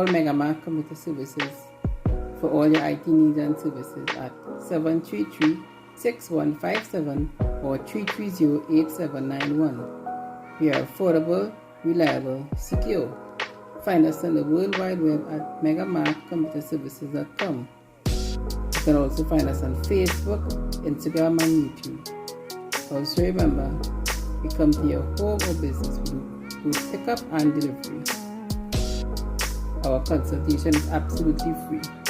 Call Megamark Computer Services for all your IT needs and services at 733-6157 or 330-8791. We are affordable, reliable, secure. Find us on the World Wide Web at megamarkcomputerservices.com. You can also find us on Facebook, Instagram, and YouTube. Also remember, we come to your home or business with pickup and delivery. Our consultation is absolutely free.